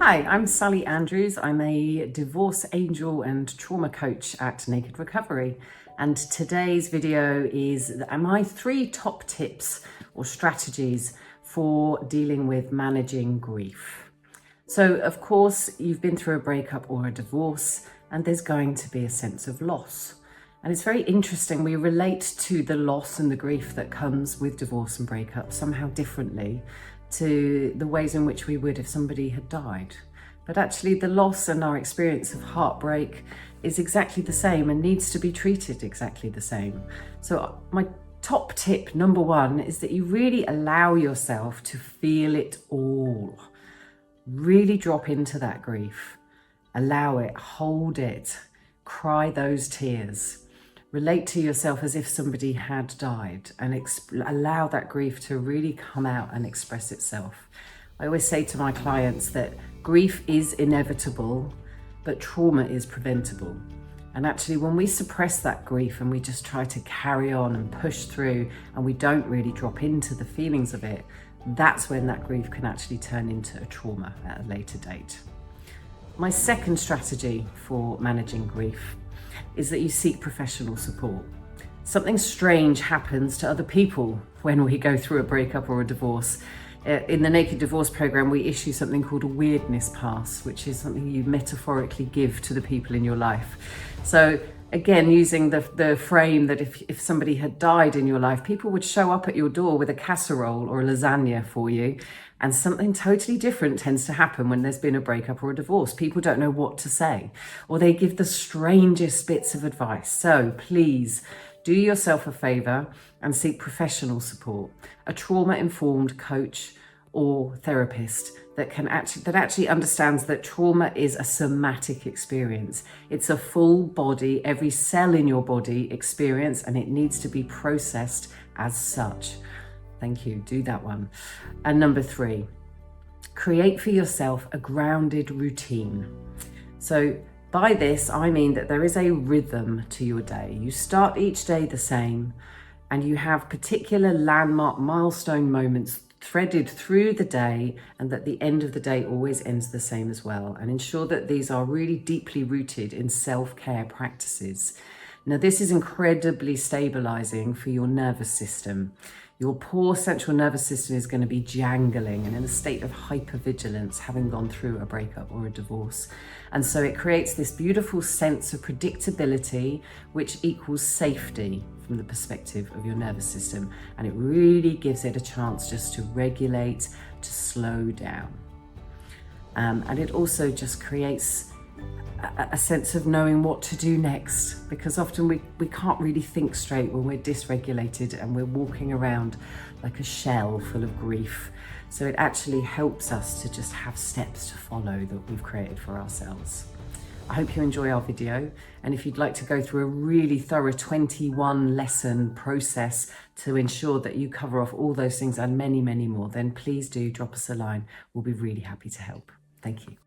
Hi, I'm Sally Andrews. I'm a divorce angel and trauma coach at Naked.Recovery. And today's video is my 3 top tips or strategies for dealing with managing grief. So of course, you've been through a breakup or a divorce, and there's going to be a sense of loss. And it's very interesting, we relate to the loss and the grief that comes with divorce and breakup somehow differently to the ways in which we would if somebody had died. But actually the loss and our experience of heartbreak is exactly the same and needs to be treated exactly the same. So my top tip, number 1, is that you really allow yourself to feel it all. Really drop into that grief. Allow it, hold it, cry those tears. Relate to yourself as if somebody had died and allow that grief to really come out and express itself. I always say to my clients that grief is inevitable, but trauma is preventable. And actually, when we suppress that grief and we just try to carry on and push through and we don't really drop into the feelings of it, that's when that grief can actually turn into a trauma at a later date. My second strategy for managing grief is that you seek professional support. Something strange happens to other people when we go through a breakup or a divorce. In the Naked Divorce program, we issue something called a weirdness pass, which is something you metaphorically give to the people in your life. So again, using the frame that if somebody had died in your life, people would show up at your door with a casserole or a lasagna for you, and something totally different tends to happen when there's been a breakup or a divorce. People don't know what to say, or they give the strangest bits of advice. So please do yourself a favor and seek professional support, a trauma-informed coach or therapist that actually understands that trauma is a somatic experience. It's a full body, every cell in your body experience, and it needs to be processed as such. Thank you, do that one. And number 3, create for yourself a grounded routine. So by this, I mean that there is a rhythm to your day. You start each day the same, and you have particular landmark milestone moments threaded through the day, and that the end of the day always ends the same as well. And ensure that these are really deeply rooted in self-care practices. Now, this is incredibly stabilizing for your nervous system. Your poor central nervous system is going to be jangling and in a state of hypervigilance, having gone through a breakup or a divorce. And so it creates this beautiful sense of predictability, which equals safety from the perspective of your nervous system. And it really gives it a chance just to regulate, to slow down. And it also just creates a sense of knowing what to do next, because often we can't really think straight when we're dysregulated and we're walking around like a shell full of grief. So it actually helps us to just have steps to follow that we've created for ourselves. I hope you enjoy our video, and if you'd like to go through a really thorough 21 lesson process to ensure that you cover off all those things and many, many more, then please do drop us a line. We'll be really happy to help. Thank you.